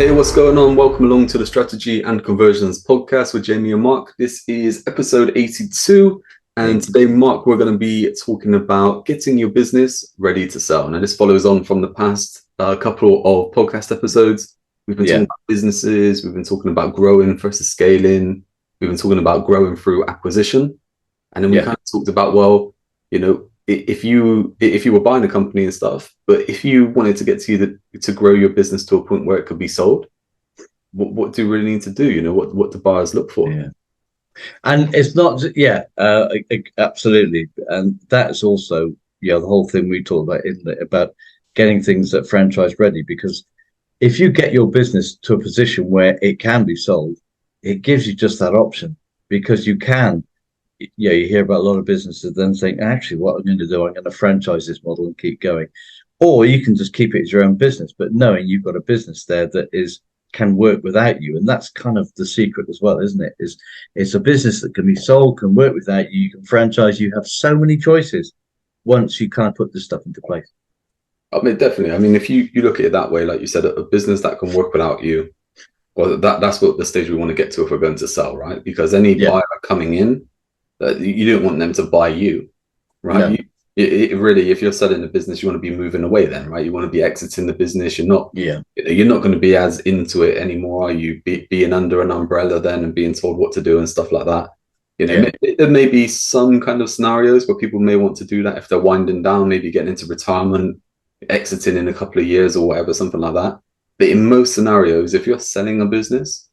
Hey, what's going on? Welcome along to the Strategy and Conversions podcast with Jamie and Mark. This is episode 82. And today, Mark, we're going to be talking about getting your business ready to sell. Now, this follows on from the past couple of podcast episodes. We've been talking about businesses. We've been talking about growing versus scaling. We've been talking about growing through acquisition. And then we kind of talked about, well, you know, if you were buying a company and stuff, but if you wanted to get to grow your business to a point where it could be sold, what do you really need to do? You know, what do buyers look for? Yeah. And it's not, absolutely. And that's also, the whole thing we talked about, isn't it? About getting things that franchise ready, because if you get your business to a position where it can be sold, it gives you just that option, because you can, you hear about a lot of businesses then saying, actually, what I'm going to do, I'm going to franchise this model and keep going. Or you can just keep it as your own business, but knowing you've got a business there that can work without you. And that's kind of the secret as well, isn't it? It's a business that can be sold, can work without you, you can franchise, you have so many choices once you kind of put this stuff into place. I mean, definitely. I mean, if you look at it that way, like you said, a business that can work without you, well, that's what the stage we want to get to if we're going to sell, right? Because any buyer coming in, you don't want them to buy you, right? No. It really, if you're selling a business, you want to be moving away then, right? You want to be exiting the business. You're not going to be as into it anymore. Are you being under an umbrella then and being told what to do and stuff like that? You know, there may be some kind of scenarios where people may want to do that if they're winding down, maybe getting into retirement, exiting in a couple of years or whatever, something like that. But in most scenarios, if you're selling a business,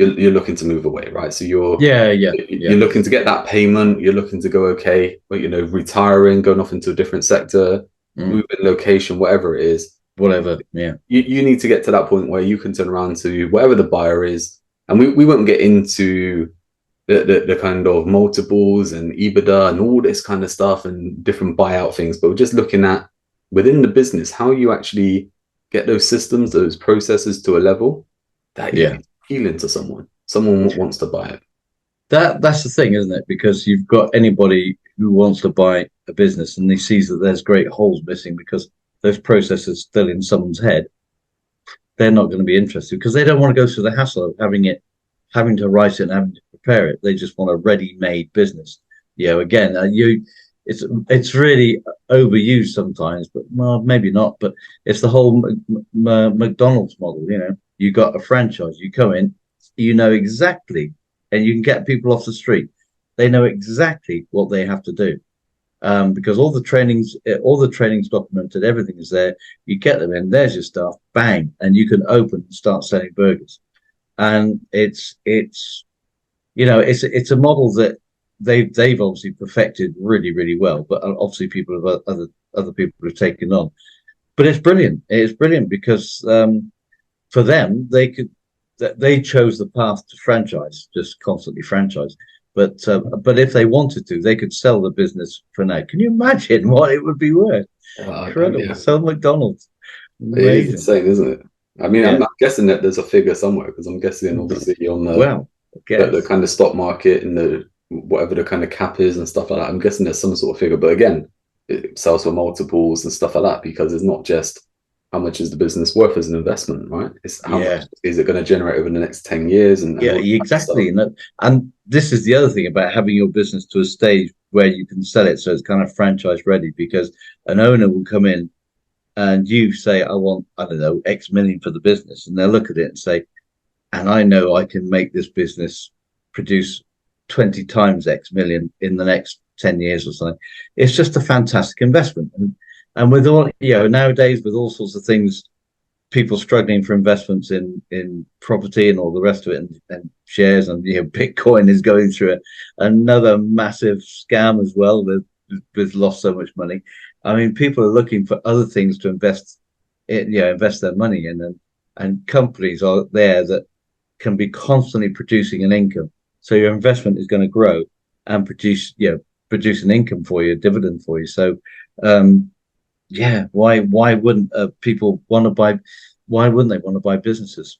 you're looking to move away, right? So you're looking to get that payment. You're looking to go, okay, well, you know, retiring, going off into a different sector, moving location, whatever it is. You need to get to that point where you can turn around to whatever the buyer is. And we won't get into the kind of multiples and EBITDA and all this kind of stuff and different buyout things, but we're just looking at within the business, how you actually get those systems, those processes to a level that appealing to someone wants to buy it. That's the thing, isn't it? Because you've got anybody who wants to buy a business and he sees that there's great holes missing because those processes still in someone's head, they're not going to be interested because they don't want to go through the hassle of having to write it and having to prepare it. They just want a ready-made business. Again, it's really overused sometimes, but well, maybe not. But it's the whole McDonald's model. You got a franchise, you come in, you know exactly, and you can get people off the street. They know exactly what they have to do, because all the training's documented, everything is there. You get them in, there's your stuff, bang, and you can open and start selling burgers. And it's a model that they've obviously perfected really, really well. But obviously, people have other people have taken on. But it's brilliant. It's brilliant because for them, they chose the path to franchise, just constantly franchise. But if they wanted to, they could sell the business for now. Can you imagine what it would be worth? Incredible. Yeah. Sell McDonald's. Amazing. It is insane, isn't it? I mean, I'm guessing that there's a figure somewhere because I'm guessing obviously on the kind of stock market and the whatever the kind of cap is and stuff like that. I'm guessing there's some sort of figure. But again, it sells for multiples and stuff like that because it's not just how much is the business worth as an investment, right? It's how much is it going to generate over the next 10 years? And exactly. And this is the other thing about having your business to a stage where you can sell it. So it's kind of franchise ready, because an owner will come in and you say, I want, I don't know, X million for the business. And they'll look at it and say, and I know I can make this business produce 20 times X million in the next 10 years or something. It's just a fantastic investment. And with all, nowadays, with all sorts of things, people struggling for investments in property and all the rest of it, and shares, and Bitcoin is going through another massive scam as well. With lost so much money. I mean, people are looking for other things to invest their money in, and companies are there that can be constantly producing an income. So your investment is going to grow and produce an income for you, a dividend for you. So. Why wouldn't people want to buy? Why wouldn't they want to buy businesses?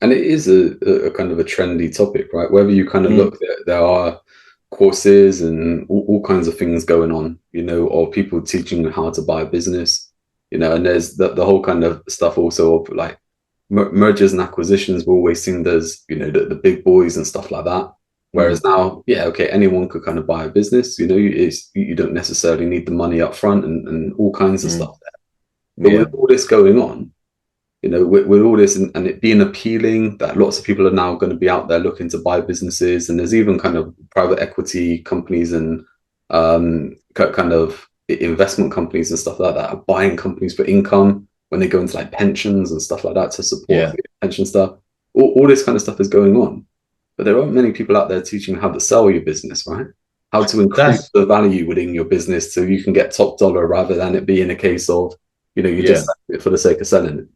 And it is a kind of a trendy topic, right? Wherever you kind of look, there are courses and all kinds of things going on, or people teaching how to buy a business, and there's the whole kind of stuff also of like mergers and acquisitions were always seen as, the big boys and stuff like that. Whereas now, yeah, okay, anyone could kind of buy a business. You don't necessarily need the money up front and all kinds of stuff there. But with all this going on, with all this and it being appealing, that lots of people are now going to be out there looking to buy businesses, and there's even kind of private equity companies and kind of investment companies and stuff like that are buying companies for income when they go into like pensions and stuff like that to support pension stuff. All this kind of stuff is going on, but there aren't many people out there teaching how to sell your business, right? How to increase the value within your business so you can get top dollar, rather than it being a case of, you just selling it for the sake of selling it.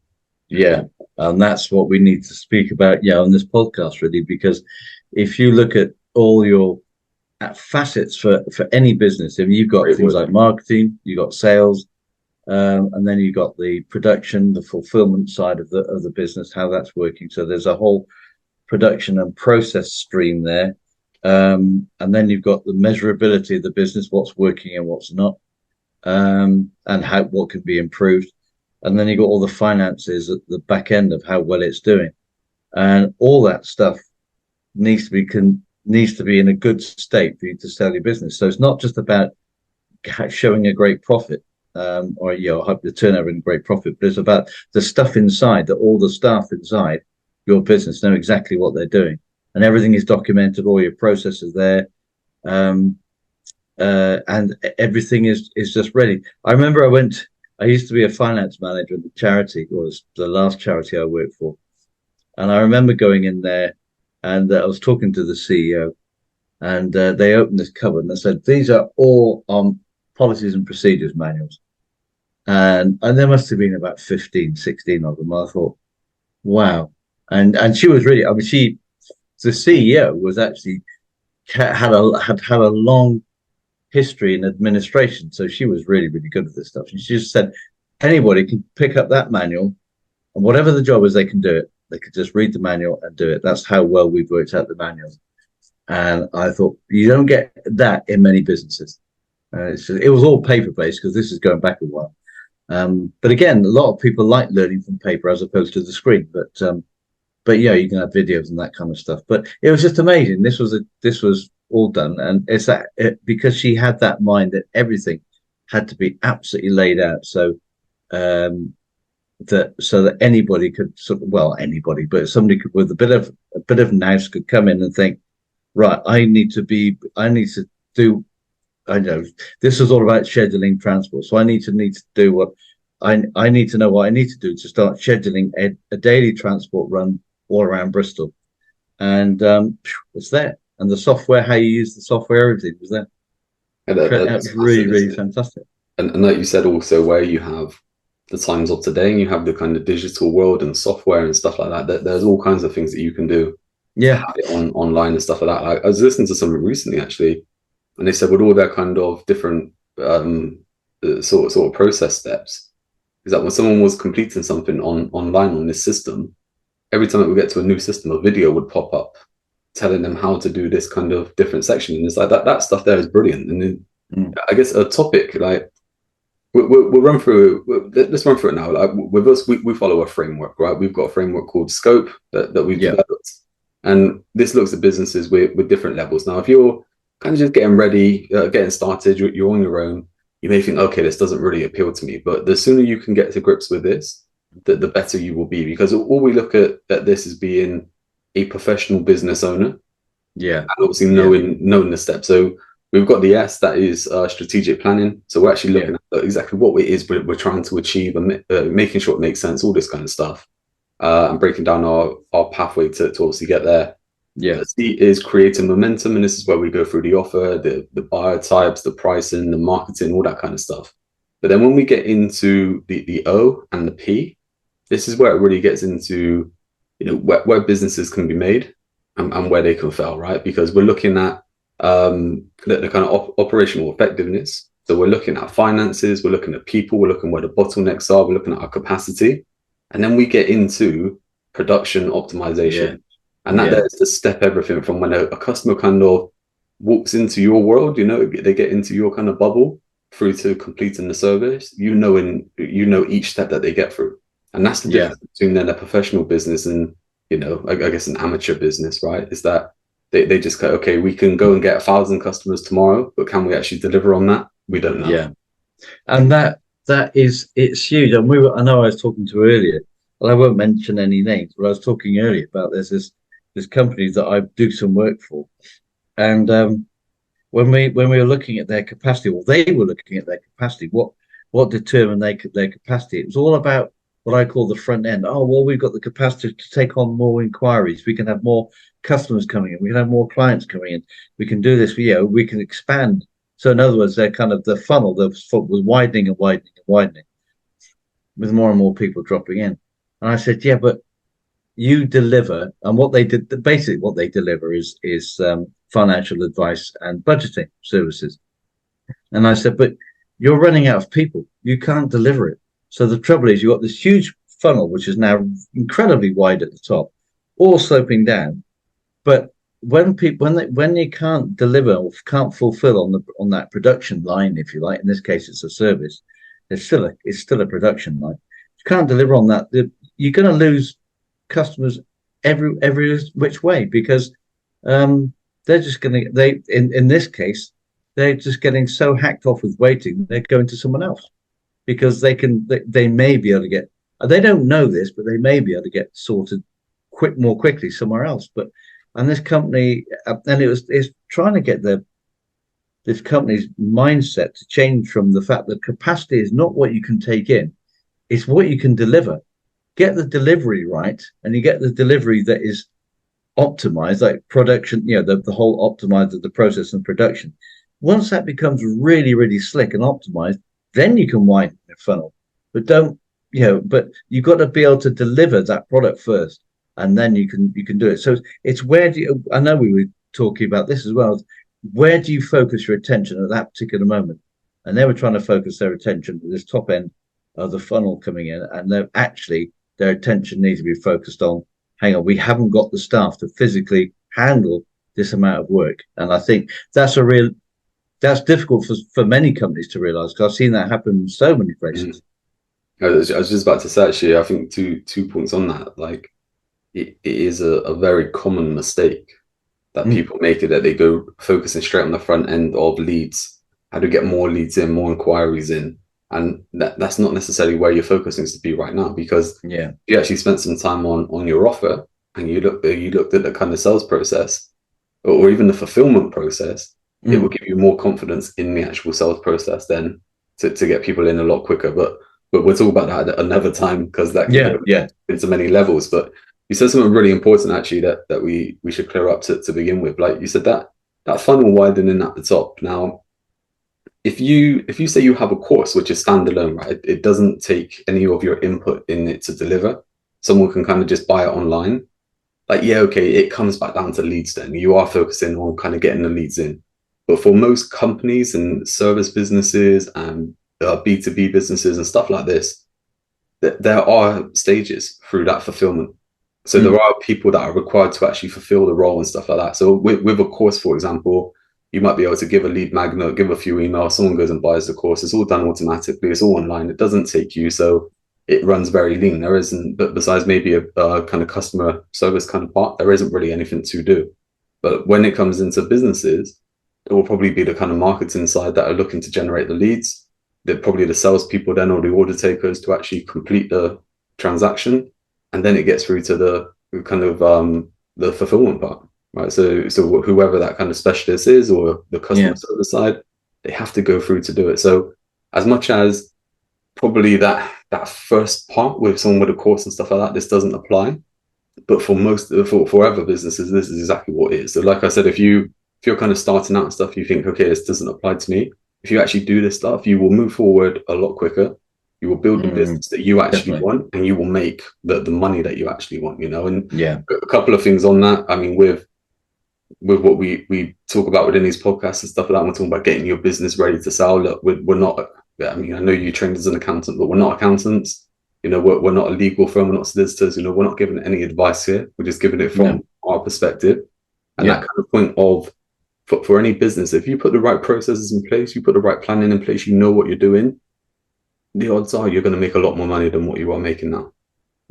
Yeah, and that's what we need to speak about, on this podcast, really, because if you look at all your facets for any business, I mean, you've got things like marketing, you've got sales, and then you've got the production, the fulfillment side of the business, how that's working. So there's a whole production and process stream there, and then you've got the measurability of the business, what's working and what's not, and what could be improved. And then you got all the finances at the back end of how well it's doing, and all that stuff needs to be in a good state for you to sell your business. So it's not just about showing a great profit, or hope the turnover and great profit, but it's about the stuff inside, that all the staff inside your business know exactly what they're doing, and everything is documented. All your processes there, and everything is just ready. I remember I used to be a finance manager at the charity. It was the last charity I worked for. And I remember going in there, and I was talking to the CEO, and they opened this cupboard and they said, "These are all policies and procedures manuals." And there must have been about 15, 16 of them. I thought, wow. And she was really, the CEO was actually had a long history in administration, so she was really, really good at this stuff. And she just said anybody can pick up that manual, and whatever the job is, they can do it. They could just read the manual and do it. That's how well we've worked out the manual. And I thought, you don't get that in many businesses. It was all paper based, because this is going back a while. But again, a lot of people like learning from paper as opposed to the screen. But you can have videos and that kind of stuff. But it was just amazing. This was all done, and it's because she had that mind that everything had to be absolutely laid out, so that anybody could anybody, but somebody could, with a bit of nous, could come in and think, right, I need to do, I know this is all about scheduling transport, so I need to do what I need to know what I need to do to start scheduling a daily transport run all around Bristol, and it's there. And the software, how you use the software, everything was there. That's really, really fantastic. And like you said, also where you have the times of today and you have the kind of digital world and software and stuff like that, there's all kinds of things that you can do. Yeah. Online and stuff like that. Like, I was listening to something recently, actually, and they said with all their kind of different sort of process steps, is that when someone was completing something online on this system, every time it would get to a new system, a video would pop up telling them how to do this kind of different section. And it's like that stuff there is brilliant. And then, I guess a topic, like we'll run through, let's run through it now. Like with us, we follow a framework, right? We've got a framework called Scope that we've developed. And this looks at businesses with different levels. Now, if you're kind of just getting ready, getting started, you're on your own, you may think, okay, this doesn't really appeal to me. But the sooner you can get to grips with this, the better you will be. Because all we look at this as being a professional business owner, and obviously knowing the steps. So we've got the S, that is strategic planning. So we're actually looking at exactly what it is we're trying to achieve, and making sure it makes sense, all this kind of stuff, and breaking down our pathway to obviously get there. C is creating momentum, and this is where we go through the offer, the buyer types, the pricing, the marketing, all that kind of stuff. But then when we get into the O and the P, this is where it really gets into where businesses can be made and where they can fail, right? Because we're looking at the kind of operational effectiveness. So we're looking at finances, we're looking at people, we're looking where the bottlenecks are, we're looking at our capacity, and then we get into production optimization. And that is to step everything from when a customer kind of walks into your world, they get into your kind of bubble, through to completing the service, you know each step that they get through. And that's the difference between then a professional business and, I guess an amateur business, right? Is that they just go, okay, we can go and get 1,000 customers tomorrow, but can we actually deliver on that? We don't know. Yeah. And it's huge. And I know I was talking to earlier, and I won't mention any names, but I was talking earlier about this company that I do some work for. And when we were looking at their capacity, or they were looking at their capacity, what determined their capacity? It was all about what I call the front end. Oh, well, we've got the capacity to take on more inquiries. We can have more customers coming in. We can have more clients coming in. We can do this. We can expand. So in other words, they're kind of the funnel was widening and widening and widening, with more and more people dropping in. And I said, yeah, but you deliver, and what they did, basically what they deliver is financial advice and budgeting services. And I said, but you're running out of people. You can't deliver it. So the trouble is, you've got this huge funnel, which is now incredibly wide at the top, all sloping down. But when you can't deliver or can't fulfill on that production line, if you like, in this case it's a service, it's still a production line. You can't deliver on that. You're going to lose customers every which way, because they're just going to in this case they're just getting so hacked off with waiting, they're going to someone else, because they may be able to get, they don't know this, but they may be able to get sorted more quickly somewhere else. And this company, and it's trying to get this company's mindset to change from the fact that capacity is not what you can take in, it's what you can deliver. Get the delivery right, and you get the delivery that is optimized, like production, the whole optimized of the process and production. Once that becomes really, really slick and optimized, then you can widen the funnel. But but you've got to be able to deliver that product first, and then you can do it. So it's I know we were talking about this as well. Where do you focus your attention at that particular moment? And they were trying to focus their attention to this top end of the funnel coming in, and their attention needs to be focused on, hang on, we haven't got the staff to physically handle this amount of work. And I think that's difficult for many companies to realize, because I've seen that happen in so many places. I was just about to say, actually, I think two points on that. Like, it is a very common mistake that people make, it that they go focusing straight on the front end of leads, how to get more leads in, more inquiries in. And that's not necessarily where your focus needs to be right now, because you actually spent some time on your offer, and you looked at the kind of sales process, or even the fulfillment process. It will give you more confidence in the actual sales process then to get people in a lot quicker. But we'll talk about that at another time, because that can go into many levels. But you said something really important, actually, that we should clear up to begin with. Like you said, that funnel widening at the top. Now, if you say you have a course which is standalone, right, it doesn't take any of your input in it to deliver. Someone can kind of just buy it online. Like, okay, it comes back down to leads then. You are focusing on kind of getting the leads in. But for most companies and service businesses and B2B businesses and stuff like this, there are stages through that fulfillment. So there are people that are required to actually fulfill the role and stuff like that. So with a course, for example, you might be able to give a lead magnet, give a few emails, someone goes and buys the course. It's all done automatically. It's all online. It doesn't take you. So it runs very lean. There isn't, but besides maybe a kind of customer service kind of part, there isn't really anything to do. But when it comes into businesses, it will probably be the kind of marketing side that are looking to generate the leads. They're probably the salespeople then, or the order takers, to actually complete the transaction. And then it gets through to the kind of the fulfillment part. Right, so whoever that kind of specialist is, or the customer service side, they have to go through to do it. So as much as probably that first part with someone with a course and stuff like that, this doesn't apply. But for other businesses, this is exactly what it is. So like I said, if you're kind of starting out and stuff, you think, okay, this doesn't apply to me. If you actually do this stuff, you will move forward a lot quicker. You will build the business that you actually want, and you will make the money that you actually want, And a couple of things on that. I mean, with what we talk about within these podcasts and stuff like that, we're talking about getting your business ready to sell. Look, we're not, I mean, I know you trained as an accountant, but we're not accountants. We're not a legal firm, we're not solicitors, we're not giving any advice here. We're just giving it from our perspective. And that kind of point of, for any business, if you put the right processes in place, you put the right planning in place, you know what you're doing, the odds are you're going to make a lot more money than what you are making now.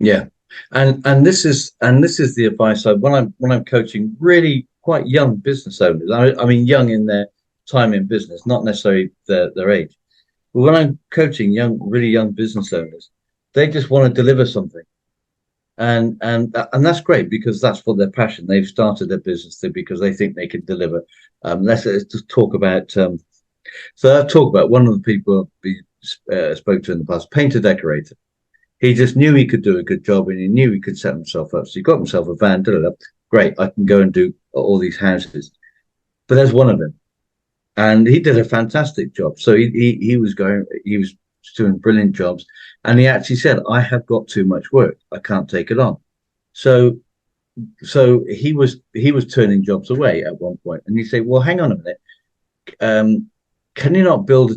Yeah, and this is the advice when I'm coaching really quite young business owners. I mean, young in their time in business, not necessarily their age. But when I'm coaching really young business owners, they just want to deliver something, and that's great because that's what their passion. They've started their business because they think they can deliver. Let's just talk about. So I've talked about one of the people we spoke to in the past, painter decorator. He just knew he could do a good job and he knew he could set himself up. So he got himself a van, did it. Great, I can go and do all these houses. But there's one of him. And he did a fantastic job. So he was doing brilliant jobs. And he actually said, I have got too much work. I can't take it on. So he was turning jobs away at one point. And you say, well, hang on a minute. Can you not build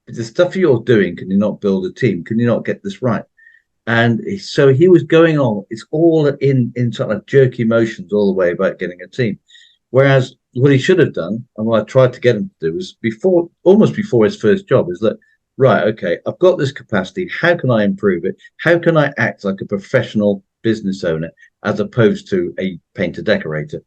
the stuff you're doing? Can you not build a team? Can you not get this right? And so he was going on. It's all in sort of jerky motions all the way about getting a team. Whereas what he should have done, and what I tried to get him to do, was almost before his first job, is that right? Okay, I've got this capacity. How can I improve it? How can I act like a professional business owner as opposed to a painter decorator?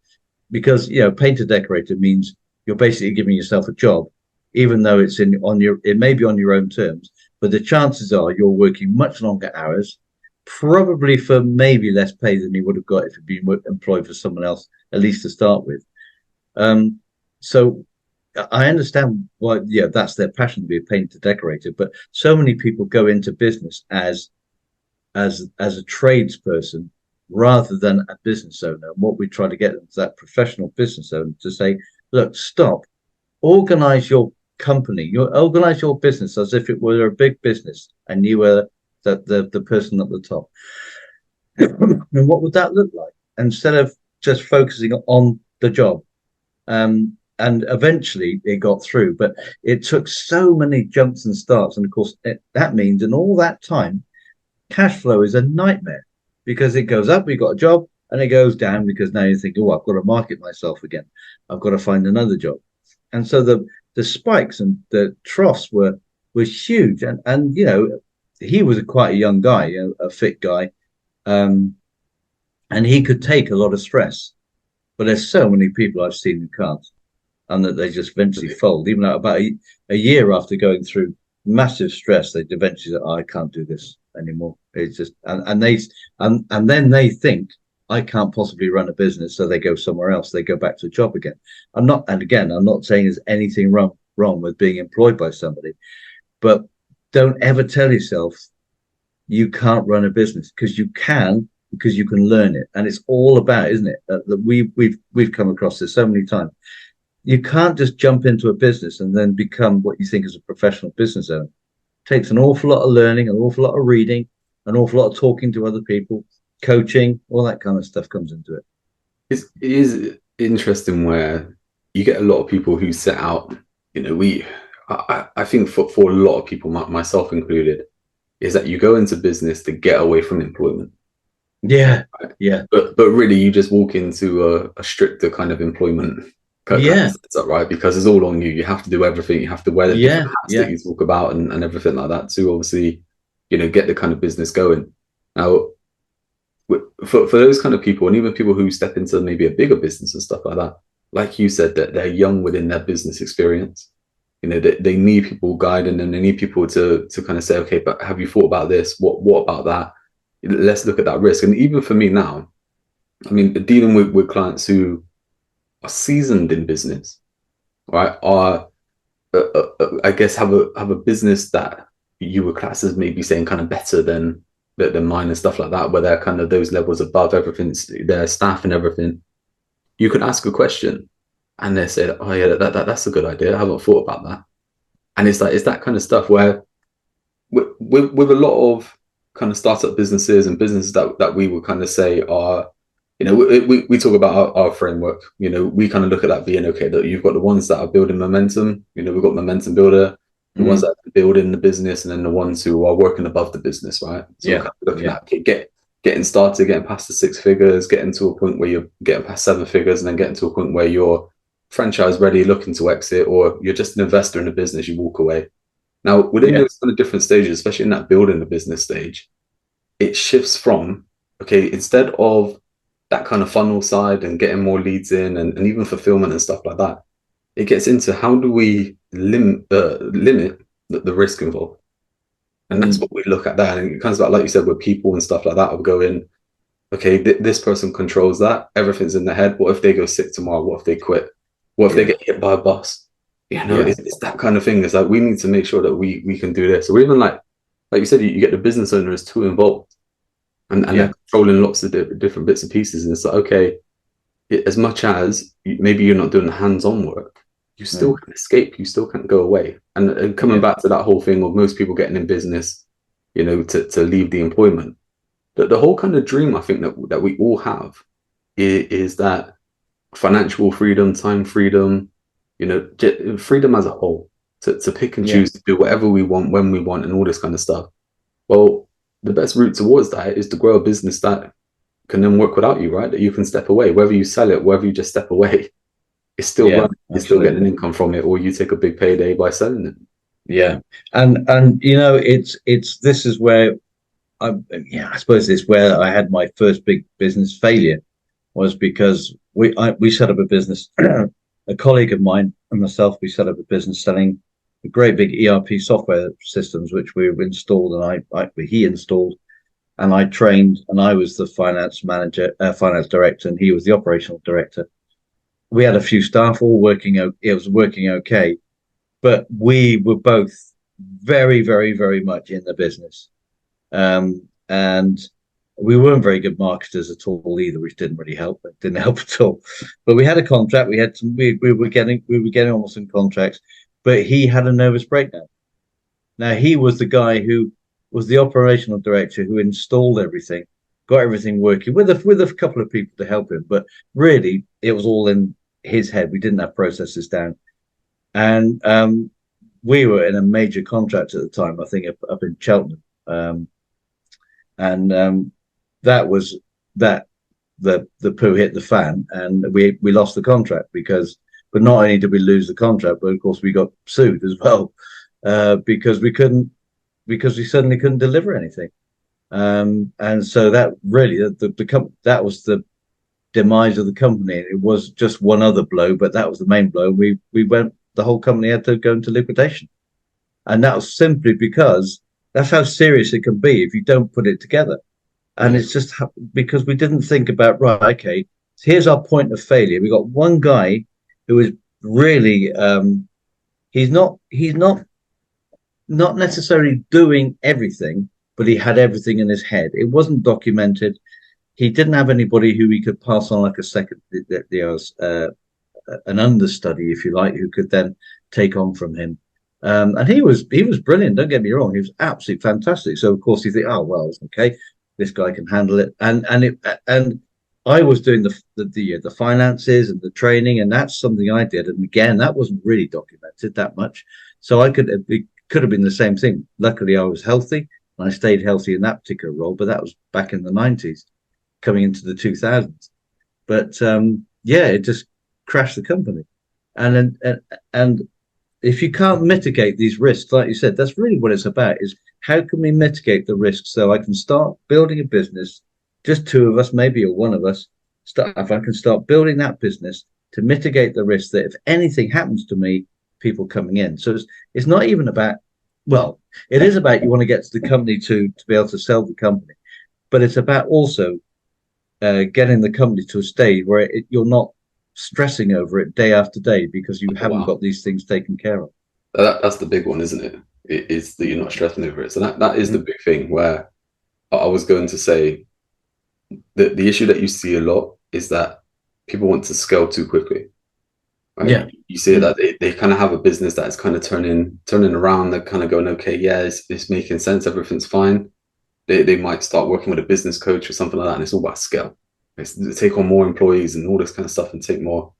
Because painter decorator means you're basically giving yourself a job, even though it may be on your own terms, but the chances are you're working much longer hours, probably for maybe less pay than you would have got if you'd been employed for someone else, at least to start with. So I understand why, that's their passion to be a painter decorator, but so many people go into business as a tradesperson rather than a business owner. And what we try to get them is that professional business owner to say, look, stop, organize your company, organize your business as if it were a big business and you were the person at the top. And what would that look like? Instead of just focusing on the job. And eventually it got through, but it took so many jumps and starts. And of course, that means in all that time, cash flow is a nightmare because it goes up, we got a job, and it goes down because now you think, oh, I've got to market myself again. I've got to find another job. And so the spikes and the troughs were huge. And he was quite a young guy, a fit guy. And he could take a lot of stress. But there's so many people I've seen who can't, and that they just eventually fold. Even about a year after going through massive stress, they eventually say, oh, I can't do this anymore. It's just and then they think I can't possibly run a business, so they go somewhere else. They go back to a job again. I'm not saying there's anything wrong with being employed by somebody, but don't ever tell yourself you can't run a business, because you can. Because you can learn it, and it's all about, isn't it? That we've come across this so many times. You can't just jump into a business and then become what you think is a professional business owner. It takes an awful lot of learning, an awful lot of reading, an awful lot of talking to other people, coaching, all that kind of stuff comes into it. It is interesting where you get a lot of people who set out. I think for a lot of people, myself included, is that you go into business to get away from employment. Yeah. But really, you just walk into a stricter kind of employment. Is that right? Because it's all on you. You have to do everything. You have to wear the different hats that you talk about and everything like that to obviously, get the kind of business going. Now, for those kind of people, and even people who step into maybe a bigger business and stuff like that, like you said, that they're young within their business experience. They need people guiding them. They need people to kind of say, okay, but have you thought about this? What about that? Let's look at that risk. And even for me now, I mean, dealing with clients who are seasoned in business, right, are I guess have a business that you would class as maybe saying kind of better than mine and stuff like that, where they're kind of those levels above everything, their staff and everything. You could ask a question and they say, oh yeah, that's a good idea. I haven't thought about that. And it's that kind of stuff where with a lot of kind of startup businesses and businesses that we would kind of say are, we talk about our framework. We kind of look at that being okay, that you've got the ones that are building momentum. We've got momentum builder, the ones that are building the business, and then the ones who are working above the business, right? So kind of looking at getting started, getting past the 6 figures, getting to a point where you're getting past 7 figures, and then getting to a point where you're franchise ready, looking to exit, or you're just an investor in a business, you walk away. Now, within those kind of different stages, especially in that building the business stage, it shifts from, okay, instead of that kind of funnel side and getting more leads in and even fulfillment and stuff like that, it gets into how do we limit the risk involved. And that's what we look at that. And it comes back, like you said, with people and stuff like that, will go in, okay, this person controls that. Everything's in their head. What if they go sick tomorrow? What if they quit? What if they get hit by a bus? You know, it's that kind of thing. It's like, we need to make sure that we can do this. Or even like you said, you get the business owner is too involved and they're controlling lots of different bits and pieces. And it's like, okay, as much as maybe you're not doing the hands-on work, you still can escape. You still can't go away. And coming back to that whole thing of most people getting in business, you know, to leave the employment. The whole kind of dream I think that we all have is that financial freedom, time freedom, you know, freedom as a whole, to pick and choose to do whatever we want when we want and all this kind of stuff. Well, the best route towards that is to grow a business that can then work without you, right? That you can step away, whether you sell it, whether you just step away, it's still running, you're still getting an income from it, or you take a big payday by selling it. Yeah, and you know, it's this is where I suppose it's where I had my first big business failure, was because we set up a business. A colleague of mine and myself, we set up a business selling great big ERP software systems, which we installed, and he installed, and I trained, and I was the finance manager, finance director, and he was the operational director. We had a few staff all working. It was working okay, but we were both very, very, very much in the business. And we weren't very good marketers at all either, which didn't really help. It didn't help at all. But we had a contract. We had some. We were getting almost some contracts. But he had a nervous breakdown. Now he was the guy who was the operational director who installed everything, got everything working with a couple of people to help him. But really, it was all in his head. We didn't have processes down, and we were in a major contract at the time. I think up in Cheltenham. That was that the poo hit the fan, and we lost the contract but not only did we lose the contract, but of course we got sued as well, because we suddenly couldn't deliver anything. And so that really that was the demise of the company. It was just one other blow, but that was the main blow. The whole company had to go into liquidation, and that was simply because that's how serious it can be if you don't put it together. And it's just because we didn't think about, right, okay, here's our point of failure. We got one guy who is really, he's not necessarily doing everything, but he had everything in his head. It wasn't documented. He didn't have anybody who he could pass on like a second, an understudy, if you like, who could then take on from him. And he was brilliant. Don't get me wrong; he was absolutely fantastic. So of course you think, oh well, okay, this guy can handle it. And I was doing the finances and the training, and that's something I did. And again, that wasn't really documented that much. So it could have been the same thing. Luckily, I was healthy and I stayed healthy in that particular role. But that was back in the 90s, coming into the 2000s. But it just crashed the company. And if you can't mitigate these risks, like you said, that's really what it's about, is how can we mitigate the risks so I can start building a business, just two of us, maybe, or one of us, if I can start building that business to mitigate the risk that if anything happens to me, people coming in. So it's not even about, well, it is about you want to get to the company to be able to sell the company, but it's about also getting the company to a stage where you're not stressing over it day after day because you haven't got these things taken care of. That's the big one, isn't it? It is that you're not stressing over it. So that is the big thing, where I was going to say that the issue that you see a lot is that people want to scale too quickly. Right? Yeah, you see that they kind of have a business that is kind of turning around. They're kind of going, okay, yeah, it's making sense, everything's fine. They might start working with a business coach or something like that, and it's all about scale. Take on more employees and all this kind of stuff and take more,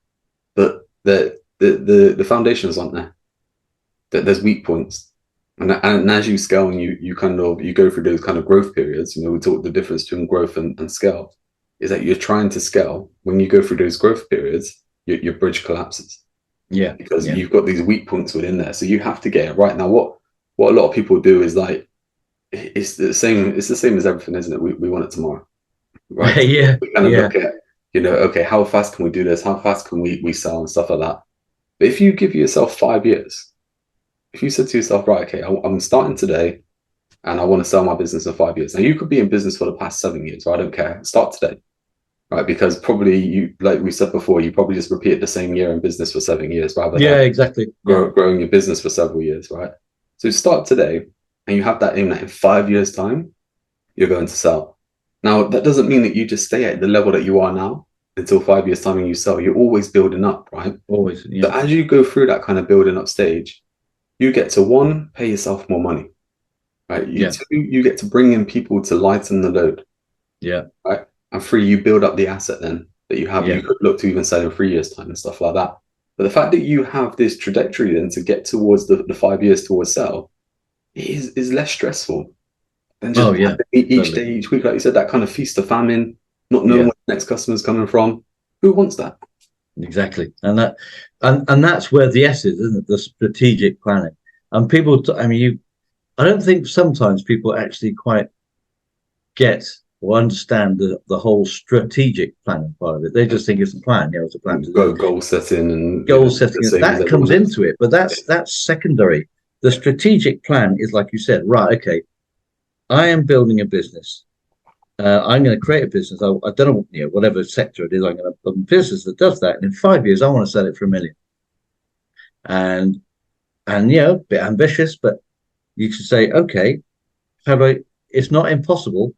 but the foundations aren't there. There's weak points, and as you scale and you go through those kind of growth periods, you know, we talk the difference between growth and scale is that you're trying to scale. When you go through those growth periods, your bridge collapses. Yeah, because you've got these weak points within there, so you have to get it right. Now what a lot of people do is like, it's the same. It's the same as everything, isn't it? We want it tomorrow, right? Yeah, We kind of yeah, look at, okay, how fast can we do this? How fast can we sell and stuff like that? But if you give yourself 5 years, if you said to yourself, right, okay, I'm starting today, and I want to sell my business in 5 years. Now you could be in business for the past 7 years, right? I don't care. Start today, right? Because probably you, like we said before, you probably just repeat the same year in business for 7 years rather yeah, than exactly. Yeah, growing your business for several years, right? So start today, and you have that aim that in 5 years' time, you're going to sell. Now, that doesn't mean that you just stay at the level that you are now until 5 years' time and you sell. You're always building up, right? always. So Yeah, as you go through that kind of building up stage, you get to one, pay yourself more money, right? yeah, Two, you get to bring in people to lighten the load, yeah, right? And three, you build up the asset then that you have. yeah. You could look to even sell in 3 years' time and stuff like that. But the fact that you have this trajectory then to get towards the 5 years towards sell is less stressful than just Oh, yeah, each totally. day, each week, like you said, that kind of feast of famine, not knowing Yeah, where the next customer's coming from. Who wants that? exactly. And that's where the S is, isn't it? The strategic planning. And people, I mean, I don't think sometimes people actually quite get or understand the whole strategic planning part of it. They just think it's a plan. It's a plan to do Goal setting and goal the setting. same as That comes everyone else. into it, but Yeah, that's secondary. The strategic plan is like you said, right? Okay, I am building a business. I'm going to create a business. I don't know, whatever sector it is. I'm going to build a business that does that, and in 5 years, I want to sell it for 1 million. And a bit ambitious, but you should say, okay, how do I? It's not impossible.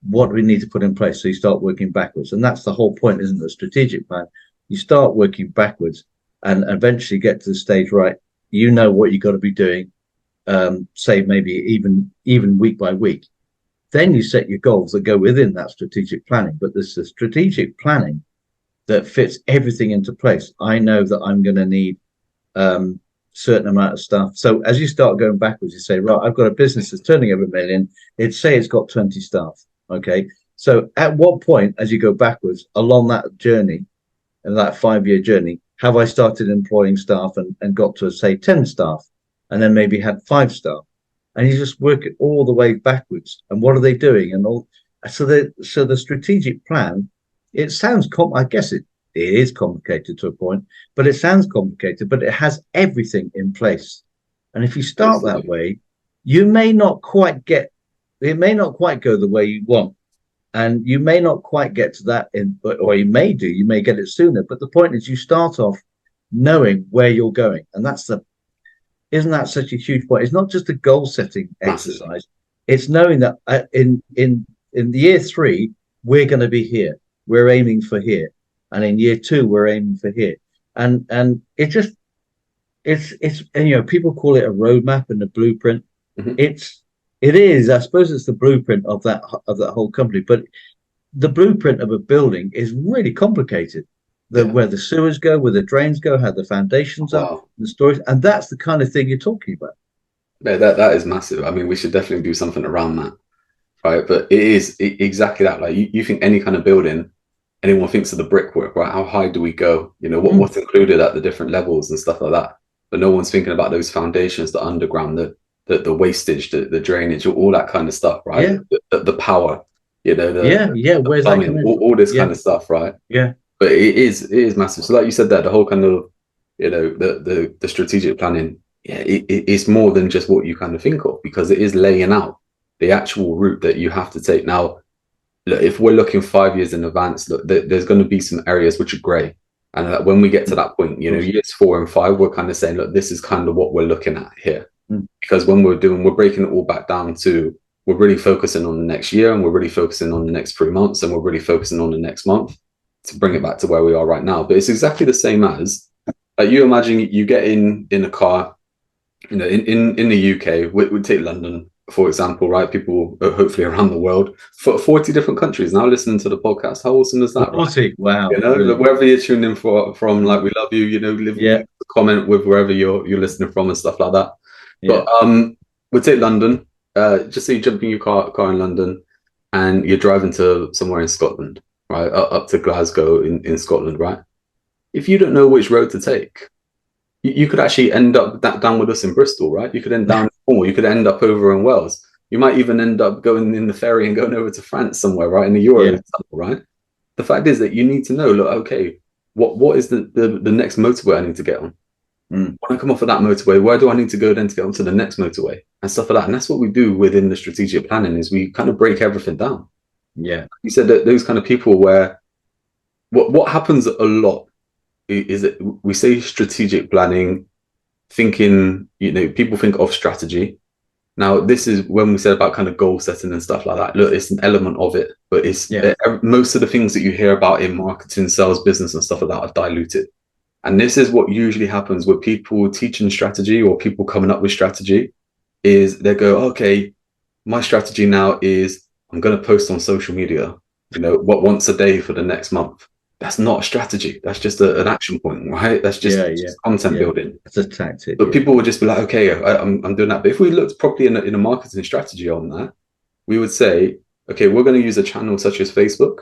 What do we need to put in place? So you start working backwards, and that's the whole point, isn't it? The strategic plan. You start working backwards, and eventually get to the stage, right? You know what you got to be doing. Say maybe even week by week. Then you set your goals that go within that strategic planning. But there's the strategic planning that fits everything into place. I know that I'm going to need certain amount of stuff. So as you start going backwards, you say, right, I've got a business that's turning over 1 million. It's got 20 staff. Okay. So at what point, as you go backwards along that journey and that 5 year journey, have I started employing staff and got to say 10 staff and then maybe had 5 staff? And you just work it all the way backwards. And what are they doing? And all so the strategic plan, it sounds I guess it is complicated to a point, but it sounds complicated, but it has everything in place. And if you start that way, you may not quite get it may not quite go the way you want. And you may not quite get to that or you may get it sooner. But the point is you start off knowing where you're going. And isn't that such a huge point? It's not just a goal setting exercise. It's knowing that in the year 3, we're going to be here. We're aiming for here. And in year 2, we're aiming for here. And it just it's and people call it a roadmap and a blueprint. Mm-hmm. It is, I suppose it's the blueprint of that whole company, but the blueprint of a building is really complicated. Where the sewers go, where the drains go, how the foundations are, the stories, and that's the kind of thing you're talking about. Yeah, that is massive. I mean, we should definitely do something around that, right? But it is exactly that. Like you think any kind of building, anyone thinks of the brickwork, right? How high do we go? What's included at the different levels and stuff like that. But no one's thinking about those foundations, the underground, the wastage, the drainage, all that kind of stuff, right? Yeah. The power, Where's plumbing, that coming? all this kind of stuff, right? Yeah. But it is massive. So like you said there, the whole kind of, the strategic planning, it's more than just what you kind of think of, because it is laying out the actual route that you have to take. Now, look, if we're looking 5 years in advance, look, there's going to be some areas which are grey. And when we get to that point, years 4 and 5, we're kind of saying, look, this is kind of what we're looking at here. Because when we're breaking it all back down to, we're really focusing on the next year, and we're really focusing on the next 3 months, and we're really focusing on the next month to bring it back to where we are right now. But it's exactly the same as, you imagine you get in a car, in the UK, we take London, for example, right? People hopefully around the world, 40 different countries now listening to the podcast. How awesome is that? 40, right? Wow. Wherever you're tuning in from, like, we love you, leave a comment with wherever you're listening from and stuff like that. But we'll take London, just say you jump in your car in London and you're driving to somewhere in Scotland, right? Up to Glasgow in Scotland, right? If you don't know which road to take, you could actually end up down with us in Bristol, right? You could end down in Cornwall, you could end up over in Wales. You might even end up going in the ferry and going over to France somewhere, right? In the Euro, example, right? The fact is that you need to know, look, okay, what is the next motorway I need to get on? When I come off of that motorway, where do I need to go then to get onto the next motorway and stuff like that? And that's what we do within the strategic planning is we kind of break everything down. Yeah. You said that those kind of people where what happens a lot is that we say strategic planning, thinking, people think of strategy. Now, this is when we said about kind of goal setting and stuff like that. Look, it's an element of it, but it's most of the things that you hear about in marketing, sales, business, and stuff like that are diluted. And this is what usually happens with people teaching strategy or people coming up with strategy is they go, okay, my strategy now is I'm going to post on social media, once a day for the next month. That's not a strategy. That's just an action point, right? That's just content building. It's a tactic. But people would just be like, okay, I'm doing that. But if we looked properly in a marketing strategy on that, we would say, okay, we're going to use a channel such as Facebook.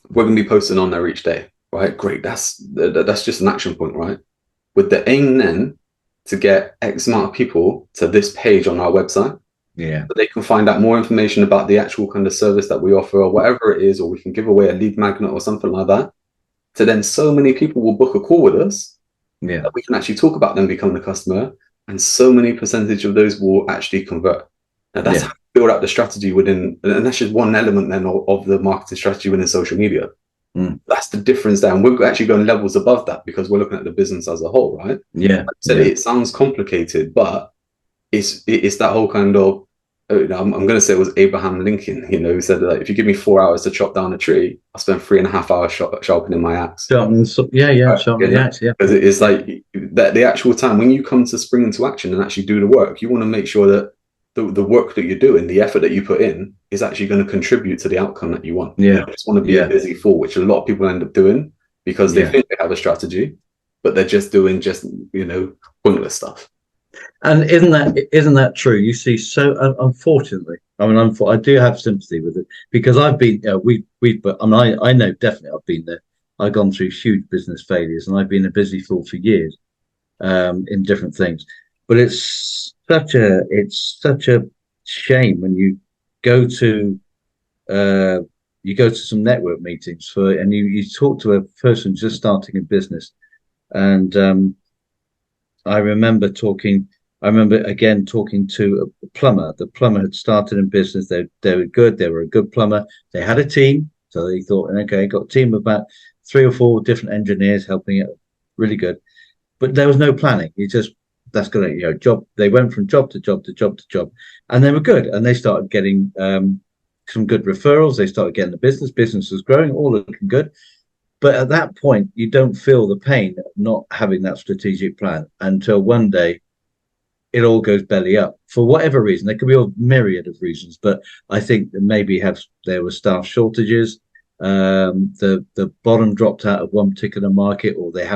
We're going to be posting on there each day, right? Great. That's just an action point, right? With the aim then to get X amount of people to this page on our website. Yeah. So they can find out more information about the actual kind of service that we offer or whatever it is, or we can give away a lead magnet or something like that. So then so many people will book a call with us that we can actually talk about them becoming a customer. And so many percentage of those will actually convert. Now that's how we build up the strategy within, and that's just one element then of the marketing strategy within social media. That's the difference there. And we're actually going levels above that because we're looking at the business as a whole, right? Yeah. So it sounds complicated, but it's that whole kind of, I'm going to say it was Abraham Lincoln, who said that if you give me 4 hours to chop down a tree, I'll spend 3.5 hours sharpening my axe. Sharpening the axe, Because it's like that the actual time when you come to spring into action and actually do the work, you want to make sure that the work that you're doing, the effort that you put in, is actually going to contribute to the outcome that you want. Yeah. You just want to be a busy fool, which a lot of people end up doing because they think they have a strategy, but they're just doing pointless stuff. And isn't that true? You see, so unfortunately, I do have sympathy with it because I've been, I know definitely I've been there. I've gone through huge business failures, and I've been a busy fool for years, in different things. But it's such a shame when you go to some network meetings and you talk to a person just starting a business, and I remember again talking to a plumber. The plumber had started in business. They were good. They were a good plumber. They had a team. So they thought, okay, got a team of about 3 or 4 different engineers helping it. Really good. But there was no planning. That's going to, job. They went from job to job to job to job, and they were good. And they started getting some good referrals. They started getting the business. Business was growing, all looking good. But at that point, you don't feel the pain of not having that strategic plan until one day it all goes belly up for whatever reason. There could be a myriad of reasons, but I think that maybe there were staff shortages. The bottom dropped out of one particular market, or they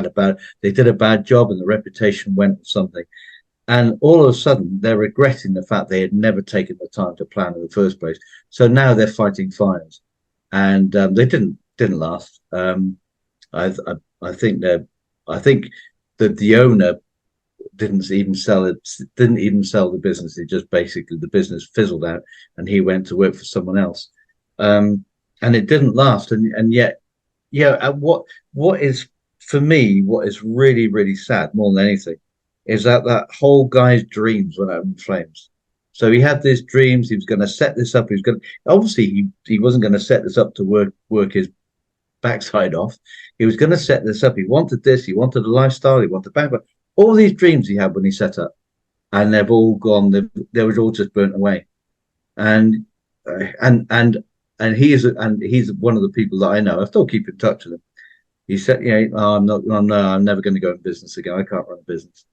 did a bad job and the reputation went or something. And all of a sudden, they're regretting the fact they had never taken the time to plan in the first place. So now they're fighting fires, and they didn't last. I think that the owner didn't even sell the business. It just basically, the business fizzled out, and he went to work for someone else. And it didn't last. And yet, what is for me, what is really, really sad more than anything, is that whole guy's dreams went out in flames. So he had these dreams. He was going to set this up. Obviously he wasn't going to set this up to work his backside off. He was going to set this up. He wanted this. He wanted a lifestyle. He wanted background. All these dreams he had when he set up, and they've all gone. They were all just burnt away. And he's one of the people that I know. I still keep in touch with him. He said, I'm never going to go in business again. I can't run a business.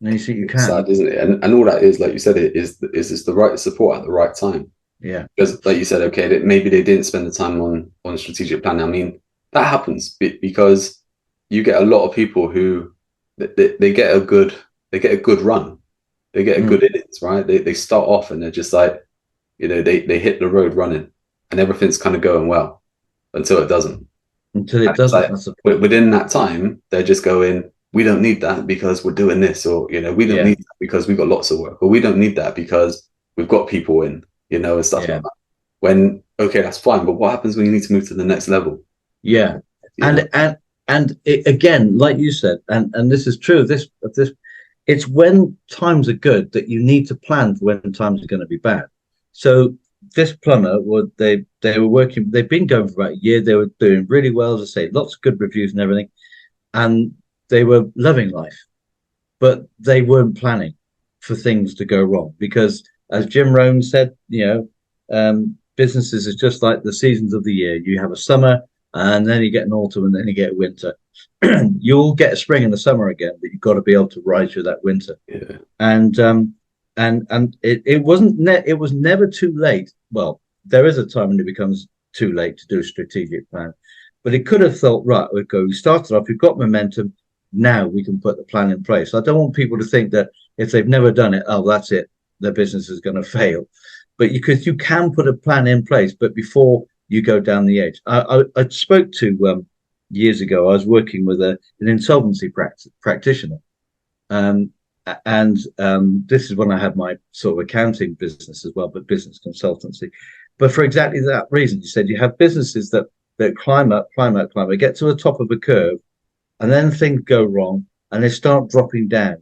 And you see, you can. Sad, isn't it? And all that is, like you said, is the right support at the right time. Yeah. Because, like you said, okay, maybe they didn't spend the time on strategic planning. I mean, that happens because you get a lot of people who they get a good run, they get a good innings, right? They start off and they're just like, they hit the road running, and everything's kind of going well until it doesn't. Until it doesn't. Like, within that time, they're just going, we don't need that because we're doing this, or we don't need that because we've got lots of work, or we don't need that because we've got people in, and stuff like that. When, okay, that's fine, but what happens when you need to move to the next level? Yeah. And again, like you said, and this is true of this, it's when times are good that you need to plan for when times are going to be bad. So this plumber, they were working, they've been going for about a year. They were doing really well, as I say, lots of good reviews and everything, and they were loving life, but they weren't planning for things to go wrong because, as Jim Rohn said, businesses is just like the seasons of the year. You have a summer, and then you get an autumn, and then you get a winter. You'll get a spring and a summer again, but you've got to be able to ride through that winter. Yeah. And it was never too late. Well, there is a time when it becomes too late to do a strategic plan, but it could have thought, right, we started off, we've got momentum, now we can put the plan in place. I don't want people to think that if they've never done it, oh, that's it, their business is going to fail. But you can put a plan in place, but before you go down the edge. I spoke to years ago. I was working with an insolvency practitioner, and this is when I had my sort of accounting business as well, but business consultancy. But for exactly that reason, you said you have businesses that climb up, get to the top of a curve, and then things go wrong, and they start dropping down.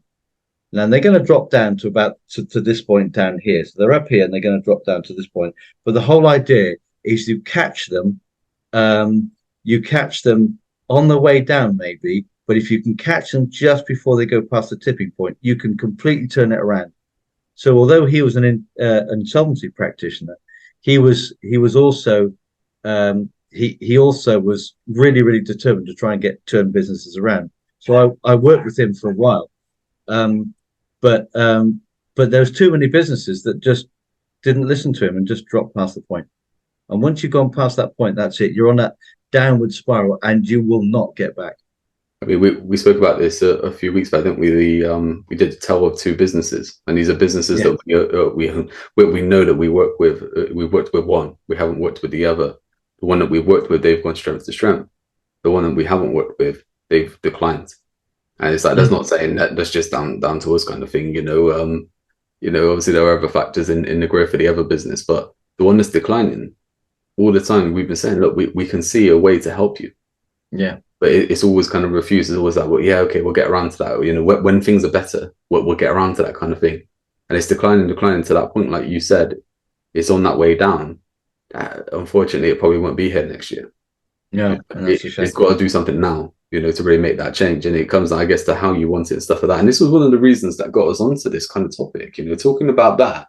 Now they're going to drop down to about to this point down here. So they're up here, and they're going to drop down to this point. But the whole idea is you catch them. You catch them on the way down, maybe. But if you can catch them just before they go past the tipping point, you can completely turn it around. So although he was an insolvency practitioner, he was also he also was really, really determined to try and turn businesses around. So I worked with him for a while, but there's too many businesses that just didn't listen to him and just dropped past the point. And once you've gone past that point, that's it. You're on that downward spiral, and you will not get back. I mean, we spoke about this a few weeks back, didn't we? We did a tell of two businesses, and these are businesses that we know that we work with. We've worked with one, we haven't worked with the other. The one that we've worked with, they've gone strength to strength. The one that we haven't worked with, they've declined. And it's like that's not saying that's just down to us kind of thing, obviously there are other factors in the growth of the other business, but the one that's declining, all the time we've been saying, look, we can see a way to help you. Yeah. But it's always kind of refused. It's always like, well, yeah, okay, we'll get around to that. When things are better, we'll get around to that kind of thing. And it's declining to that point, like you said, it's on that way down. Unfortunately, it probably won't be here next year. Yeah, it's got to do something now, to really make that change. And it comes, I guess, to how you want it and stuff like that. And this was one of the reasons that got us onto this kind of topic, talking about that,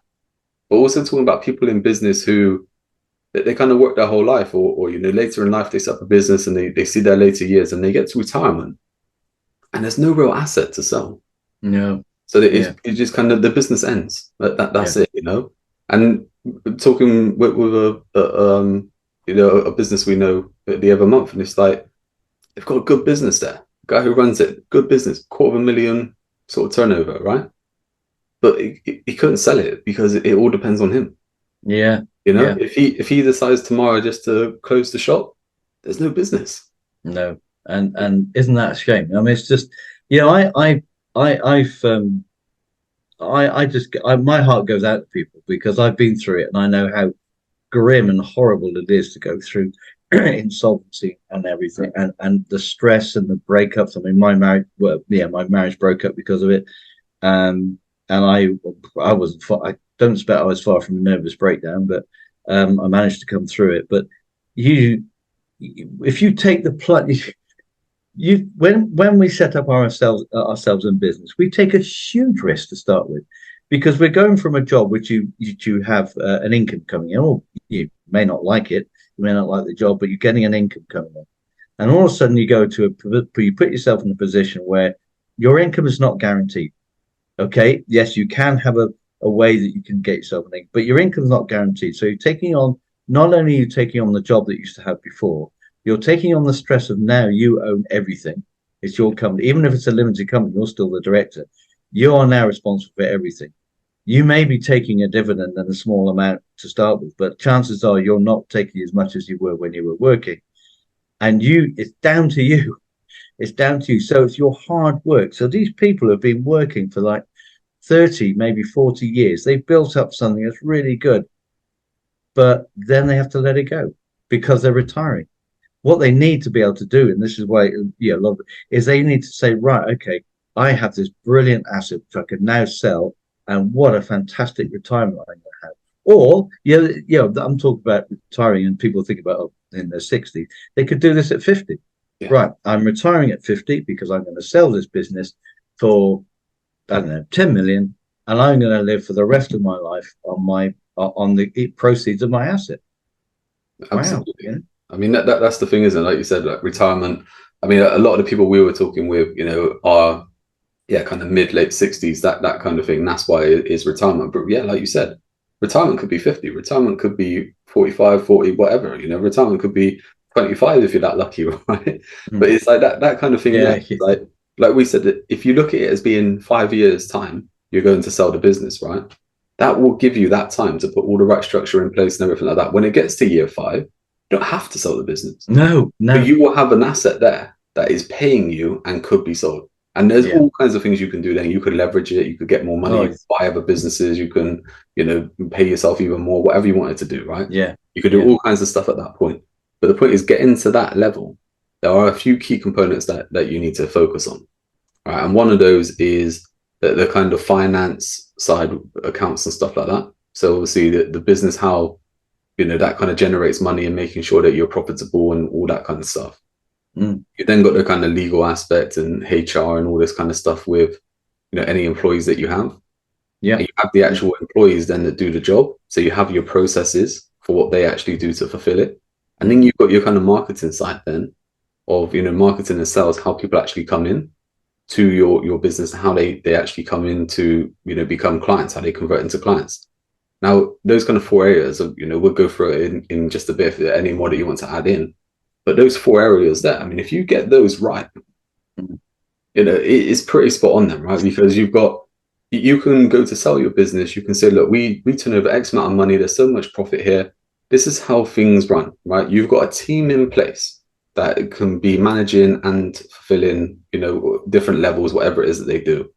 but also talking about people in business who they kind of work their whole life, or later in life they set up a business and they see their later years and they get to retirement and there's no real asset to sell. No. So it just kind of, the business ends. That's it, And talking with a business we know the other month, and it's like they've got a good business there. The guy who runs it, good business, $250,000 sort of turnover, right? But he couldn't sell it because it all depends on him. Yeah. If he decides tomorrow just to close the shop, there's no business. No, and isn't that a shame? I mean, it's just, my heart goes out to people because I've been through it and I know how grim and horrible it is to go through insolvency and everything, and the stress and the breakups. I mean, my marriage broke up because of it, and I don't expect I was far from a nervous breakdown, but I managed to come through it. But if you take the plunge, when we set up ourselves in business, we take a huge risk to start with, because we're going from a job which you have an income coming in, or you may not like it, you may not like the job, but you're getting an income coming in, and all of a sudden you put yourself in a position where your income is not guaranteed. Okay, yes, you can have a way that you can get yourself an income, but your income is not guaranteed. So you're taking on, not only are you taking on the job that you used to have before, you're taking on the stress of now you own everything. It's your company. Even if it's a limited company, you're still the director. You are now responsible for everything. You may be taking a dividend and a small amount to start with, but chances are you're not taking as much as you were when you were working. And it's down to you. It's down to you. So it's your hard work. So these people have been working for like 30, maybe 40 years. They've built up something that's really good, but then they have to let it go because they're retiring. What they need to be able to do, and this is why, is they need to say, right, okay, I have this brilliant asset which I can now sell, and what a fantastic retirement I'm going to have. Or, I'm talking about retiring, and people think about, oh, in their 60s, they could do this at 50. Yeah. Right, I'm retiring at 50 because I'm going to sell this business for, I don't know, 10 million, and I'm going to live for the rest of my life on the proceeds of my asset. Absolutely. Wow. I mean, that's the thing, isn't it? Like you said, like retirement. I mean, a lot of the people we were talking with, are kind of late 60s, that kind of thing. That's why it is retirement. But yeah, like you said, retirement could be 50, retirement could be 45, 40, whatever. Retirement could be 25 if you're that lucky, right? Mm. But it's like that kind of thing. Yeah. Like we said, that if you look at it as being 5 years time, you're going to sell the business, right? That will give you that time to put all the right structure in place and everything like that. When it gets to year 5, you don't have to sell the business. No. But you will have an asset there that is paying you and could be sold. And there's all kinds of things you can do then. You could leverage it. You could get more money, buy other businesses. You can, pay yourself even more, whatever you wanted to do, right? Yeah. You could do all kinds of stuff at that point. But the point is, getting to that level, there are a few key components that you need to focus on, right? And one of those is the kind of finance side, accounts and stuff like that. So obviously the business, how, that kind of generates money and making sure that you're profitable and all that kind of stuff. Mm. You then got the kind of legal aspect and HR and all this kind of stuff with, any employees that you have. Yeah. And you have the actual employees then that do the job. So you have your processes for what they actually do to fulfill it. And then you've got your kind of marketing side then of, marketing and sales, how people actually come in to your business, how they actually come in to, become clients, how they convert into clients. Now, those kind of 4 areas of, we'll go through it in just a bit, if any more that you want to add in. But those 4 areas there, I mean, if you get those right, it's pretty spot on then, right? Because you can go to sell your business. You can say, look, we turn over X amount of money. There's so much profit here. This is how things run, right? You've got a team in place that can be managing and fulfilling, different levels, whatever it is that they do.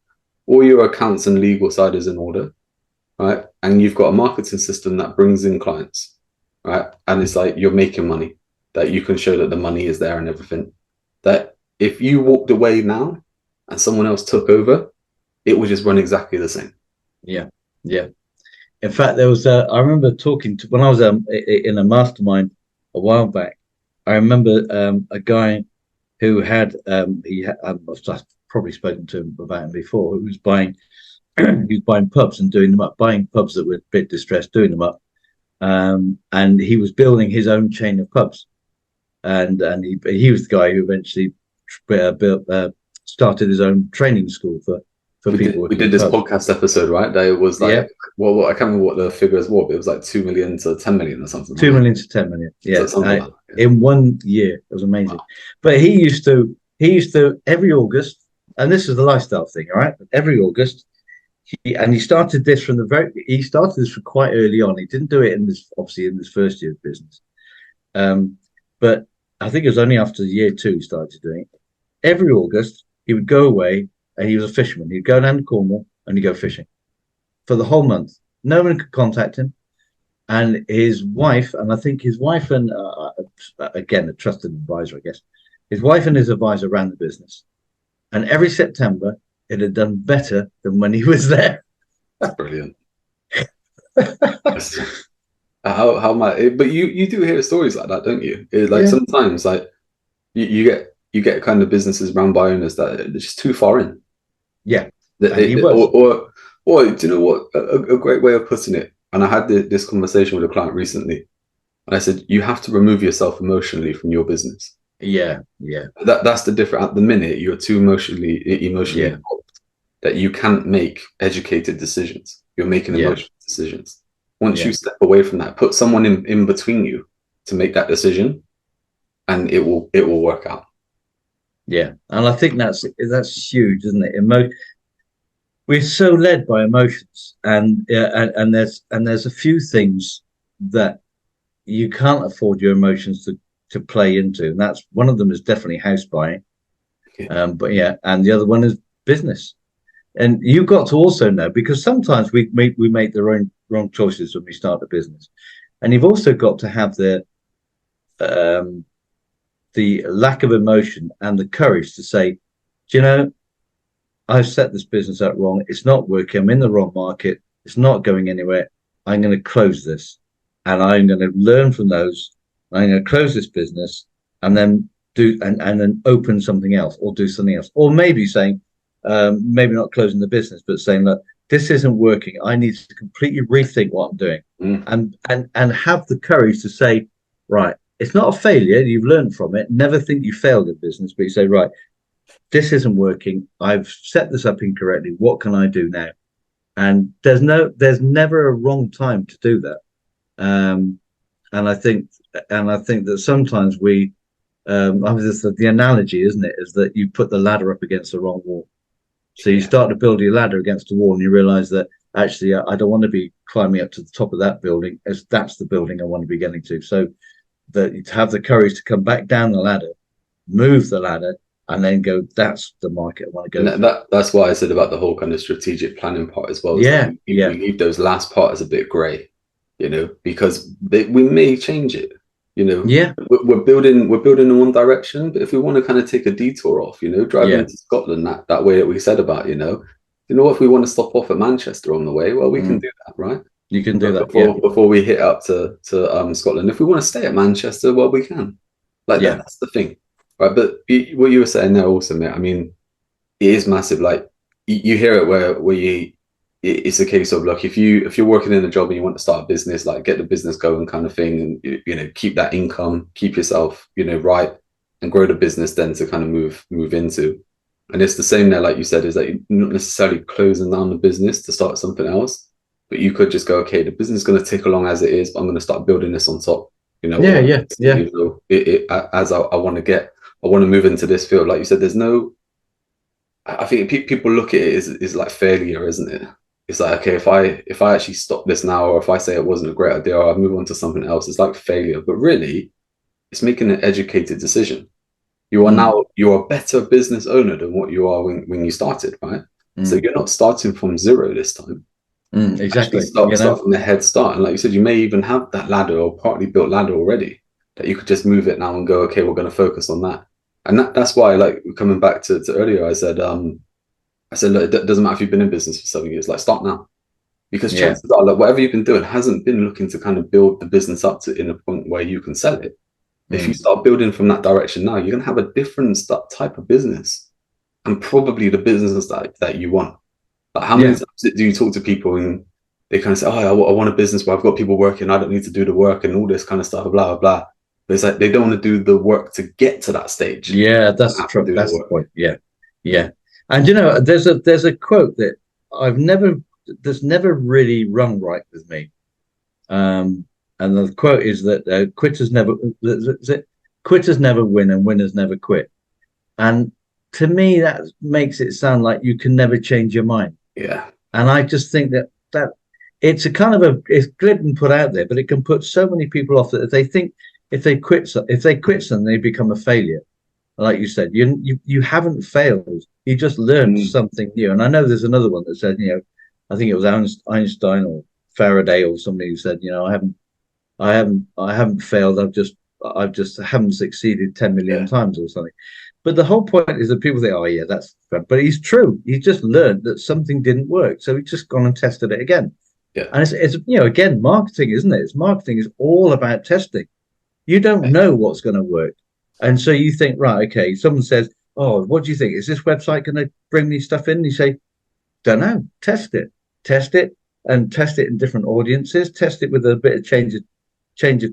All your accounts and legal side is in order, right? And you've got a marketing system that brings in clients, right? And it's like you're making money, that you can show that the money is there and everything. That if you walked away now and someone else took over, it would just run exactly the same. Yeah. In fact, there was I remember talking to, when I was in a mastermind a while back. I remember a guy who had I've probably spoken to him about him before, who was buying pubs and doing them up, buying pubs that were a bit distressed, doing them up, and he was building his own chain of pubs, and he was the guy who eventually started his own training school for people. We did this podcast episode, right? That it was like, well, I can't remember what the figures were, but it was like 2 million to 10 million or something. 2 million to 10 million. Yeah. So in 1 year. It was amazing. Wow. But he used to every August, and this is the lifestyle thing, all right? Every August, he started this from quite early on. He didn't do it in this first year of business. But I think it was only after year 2 he started doing it. Every August, he would go away. And he was a fisherman. He'd go down to Cornwall and he'd go fishing for the whole month. No one could contact him. And his wife, and I think his wife and, again, a trusted advisor, I guess, his wife and his advisor ran the business. And every September, it had done better than when he was there. That's brilliant. How much? But you do hear stories like that, don't you? It's like sometimes, like you get kind of businesses run by owners that are just too far in. Yeah. Or do you know what? A great way of putting it, and I had this conversation with a client recently, and I said, you have to remove yourself emotionally from your business. Yeah. That's the difference. At the minute, you're too emotionally involved that you can't make educated decisions. You're making emotional decisions. Once you step away from that, put someone in between you to make that decision, and it will work out. Yeah, and I think that's huge, isn't it? We're so led by emotions, and there's a few things that you can't afford your emotions to play into, and that's one of them is definitely house buying. And the other one is business. And you've got to also know, because sometimes we make the wrong choices when we start a business, and you've also got to have um, the lack of emotion and the courage to say, do you know, I've set this business up wrong. It's not working. I'm in the wrong market. It's not going anywhere. I'm going to close this, and I'm going to learn from those. I'm going to close this business, and then then open something else, or do something else, or maybe saying, maybe not closing the business, but saying, look, this isn't working. I need to completely rethink what I'm doing, and have the courage to say, right, it's not a failure. You've learned from it. Never think you failed in business, but you say, right, this isn't working. I've set this up incorrectly. What can I do now? And there's never a wrong time to do that. And I think that sometimes I mean, the analogy, isn't it, is that you put the ladder up against the wrong wall. So you start to build your ladder against the wall, and you realize that actually I don't want to be climbing up to the top of that building, as that's the building I want to be getting to. So that you have the courage to come back down the ladder, move the ladder, and then go, that's the market I want to go to. That's why I said about the whole kind of strategic planning part as well. Yeah, we leave those last parts a bit grey, because we may change it. We're building in one direction, but if we want to kind of take a detour off, driving to Scotland that way that we said about, if we want to stop off at Manchester on the way, well, we can do that, right? You can do that before we hit up to Scotland. If we want to stay at Manchester, well, we can. That's the thing, right? But what you were saying there also, mate, I mean, it is massive. Like you hear it where it's a case of, look, if you're working in a job and you want to start a business, like get the business going kind of thing, and keep that income, keep yourself right, and grow the business then to kind of move into. And it's the same there, like you said, is that you're not necessarily closing down the business to start something else, but you could just go, okay, the business is going to tick along as it is, but I'm going to start building this on top. As I want to move into this field. Like you said, there's no. I think people look at it is like failure, isn't it? It's like, okay, if I actually stop this now, or if I say it wasn't a great idea, or I move on to something else, it's like failure. But really, it's making an educated decision. You are a better business owner than what you are when you started, right? So you're not starting from zero this time. Exactly. Start from the head start. And like you said, you may even have that ladder or partly built ladder already that you could just move it now and go, okay, we're going to focus on that. And that's why, like, coming back to earlier, I said, look, it doesn't matter if you've been in business for 7 years, like, start now. Because chances are, like, whatever you've been doing hasn't been looking to kind of build the business up to in a point where you can sell it. If you start building from that direction now, you're going to have a different type of business, and probably the business that you want. Like, how many times do you talk to people and they kind of say, oh, I want a business where I've got people working, I don't need to do the work and all this kind of stuff, blah, blah, blah. But it's like they don't want to do the work to get to that stage. Yeah, that's true. That's the point. Yeah. And there's a quote that that's never really rung right with me. And the quote is that quitters never win and winners never quit. And to me, that makes it sound like you can never change your mind. Yeah. And I just think that it's a kind of it's glib and put out there, but it can put so many people off that they think if they quit something, they become a failure. Like you said, you haven't failed. You just learned something new. And I know there's another one that said, I think it was Einstein or Faraday or somebody who said, I haven't failed. I've just haven't succeeded 10 million times or something. But the whole point is that people think, oh yeah, that's fun. But he's true. He just learned that something didn't work, so he's just gone and tested it again. Yeah. And it's again, marketing, isn't it? Marketing is all about testing. You don't know what's going to work, and so you think, right, okay. Someone says, oh, what do you think? Is this website going to bring me stuff in? And you say, don't know. Test it, and test it in different audiences. Test it with a bit of change of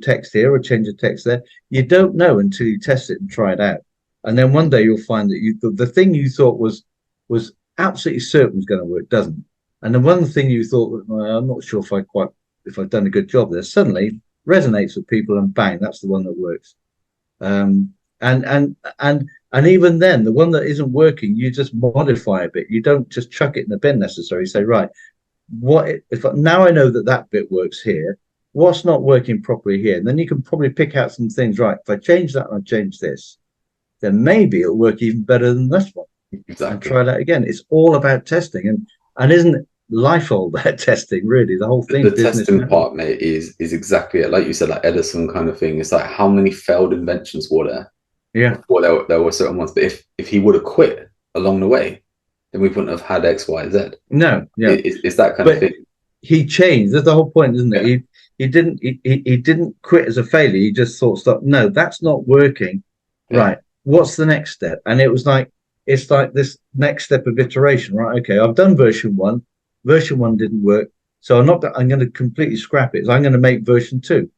text here or change of text there. You don't know until you test it and try it out. And then one day you'll find that the thing you thought was absolutely certain was going to work doesn't. And the one thing you thought, well, I'm not sure if I've done a good job there, suddenly resonates with people, and bang, that's the one that works. And even then, the one that isn't working, you just modify a bit. You don't just chuck it in the bin necessarily. You say, right, now I know that bit works here. What's not working properly here? And then you can probably pick out some things. Right, if I change that and I change this, then maybe it'll work even better than this one. and Exactly. try that again. It's all about testing, and isn't life all about testing? Really, the whole thing, The business testing management. part, mate, is exactly it. Like you said, like Edison kind of thing. It's like how many failed inventions were there Yeah, before there were certain ones. But if he would have quit along the way, then we wouldn't have had X, Y, Z. no, yeah, It's that kind of but thing. he changed. That's the whole point, isn't it? Yeah, He didn't quit as a failure. He just thought, "Stop! No, that's not working. yeah, Right. What's the next step?" And it was like it's like this next step of iteration. Right. Okay, I've done version one. Version one didn't work, so I'm going to completely scrap it. So I'm going to make version two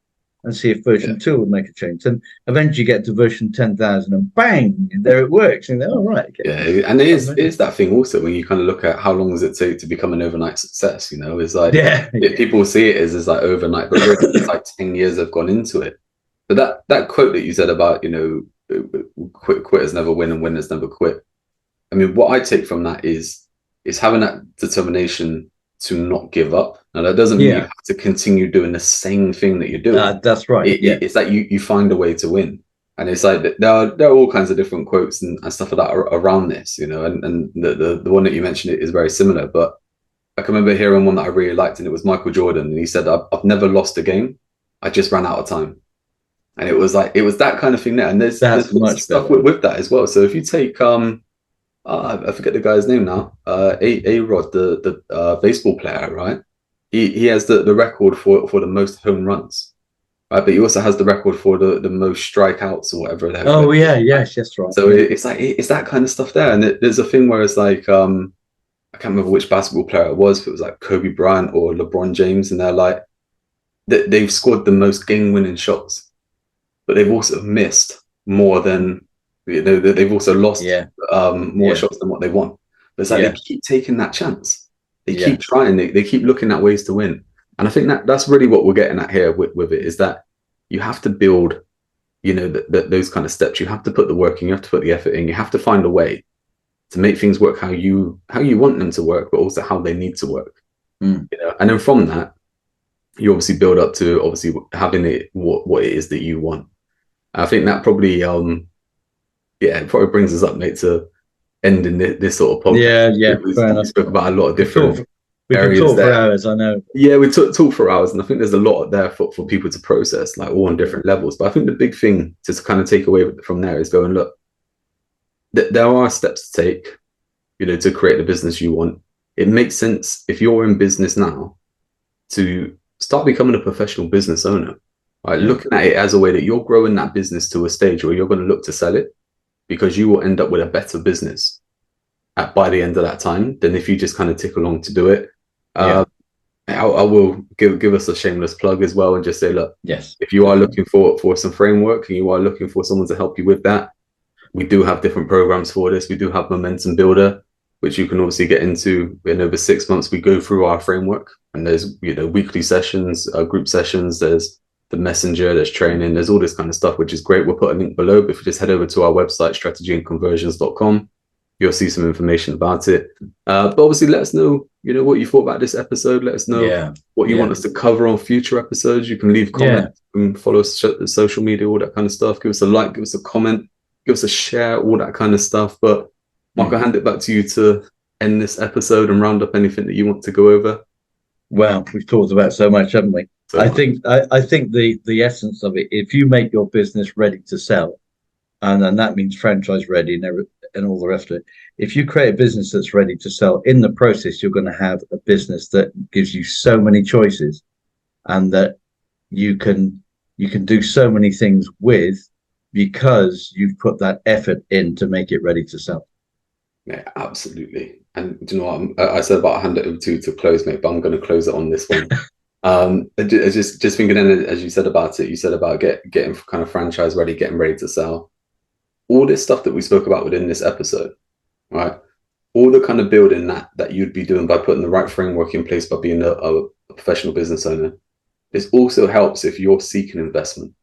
and see if yeah. version two will make a change. And eventually you get to version 10,000 and bang, there it works. And oh, right. Okay. Yeah, and it is that thing also when you kind of look at how long does it take to become an overnight success, it's like Yeah. people see it as like overnight, but really it's like 10 years have gone into it. But that quote that you said about, quitters never win and winners never quit. I mean, what I take from that is having that determination to not give up. Now that doesn't mean you Yeah. have to continue doing the same thing that you're doing. That's right. Yeah. It's that you find a way to win. And it's like there are all kinds of different quotes and stuff like that around this, and the one that you mentioned is very similar. But I can remember hearing one that I really liked, and it was Michael Jordan, and he said, "I've never lost a game. I just ran out of time." And it was that kind of thing there. And there's Much stuff better. with that as well. So if you take I forget the guy's name now, A-Rod, the baseball player, right? He has the record for the most home runs. Right, but he also has the record for the most strikeouts or whatever. Oh yeah, yes, that's right. So it's like it's that kind of stuff there, and there's a thing where it's like I can't remember which basketball player it was. If it was like Kobe Bryant or LeBron James, and they're like they've scored the most game-winning shots, but they've also missed more than they've also lost more shots than what they want. But it's like they keep taking that chance. They keep trying. They keep looking at ways to win. And I think that's really what we're getting at here with it is that you have to build, those kind of steps. You have to put the work in. You have to put the effort in. You have to find a way to make things work how you want them to work, but also how they need to work. And then from that, you obviously build up to obviously having it what it is that you want. I think that probably it probably brings us up, mate, to ending this sort of podcast. We spoke about a lot of different. We can talk for hours, I know. Yeah, we talk for hours, and I think there's a lot there for people to process, like all on different levels. But I think the big thing to kind of take away from there is going, look, there are steps to take, to create the business you want. It makes sense if you're in business now to start becoming a professional business owner, right? Looking at it as a way that you're growing that business to a stage where you're going to look to sell it, because you will end up with a better business by the end of that time than if you just kind of tick along to do it. I will give us a shameless plug as well and just say, look, if you are looking for some framework and you are looking for someone to help you with that, we do have different programs for this. We do have Momentum Builder, which you can obviously get into in over 6 months. We go through our framework, and there's weekly sessions, group sessions, there's the messenger, there's training, there's all this kind of stuff, which is great. We'll put a link below, but if you just head over to our website, strategyandconversions.com, you'll see some information about it. But obviously let us know, what you thought about this episode. Let us know what you want us to cover on future episodes. You can leave comments and follow us social media, all that kind of stuff. Give us a like, give us a comment, give us a share, all that kind of stuff. But Mark, I'll hand it back to you to end this episode and round up anything that you want to go over. Well, we've talked about so much, haven't we? I think the essence of it, if you make your business ready to sell, and that means franchise ready and all the rest of it. If you create a business that's ready to sell, in the process, you're going to have a business that gives you so many choices, and that you can do so many things with, because you've put that effort in to make it ready to sell. Yeah, absolutely. And do you know what I said about hand it over to close, mate, but I'm going to close it on this one. Just thinking, as you said about it, you said about getting kind of franchise ready, getting ready to sell. All this stuff that we spoke about within this episode, right? All the kind of building that you'd be doing by putting the right framework in place, by being a professional business owner. This also helps if you're seeking investment.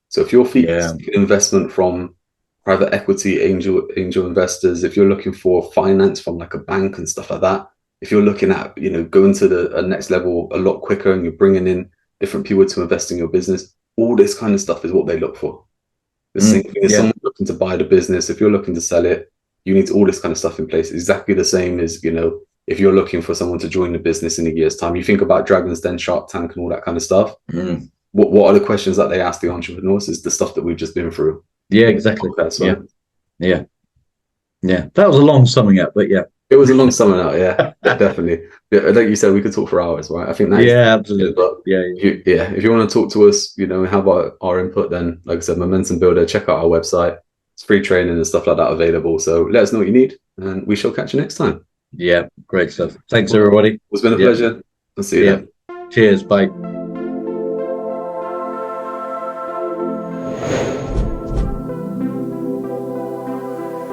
So if you're seeking investment from private equity, angel investors, if you're looking for finance from like a bank and stuff like that, if you're looking at, going to the next level a lot quicker, and you're bringing in different people to invest in your business, all this kind of stuff is what they look for. The same thing as someone looking to buy the business. If you're looking to sell it, You need all this kind of stuff in place. Exactly the same as, you know, if you're looking for someone to join the business in a year's time, you think about Dragon's Den, Shark Tank, and all that kind of stuff. What are the questions that they ask the entrepreneurs? Is the stuff that we've just been through. Yeah, exactly. So. Yeah. That was a long summing up, but yeah. It was a long summing up, yeah, definitely. Yeah, like you said, we could talk for hours, right? I think that. Yeah, absolutely. But if you want to talk to us, you know, have our input, then, like I said, Momentum Builder, check out our website. It's free training and stuff like that available. So let us know what you need, and we shall catch you next time. Yeah, great stuff. Thanks, everybody. It's been a pleasure. I'll see you then. Cheers. Bye.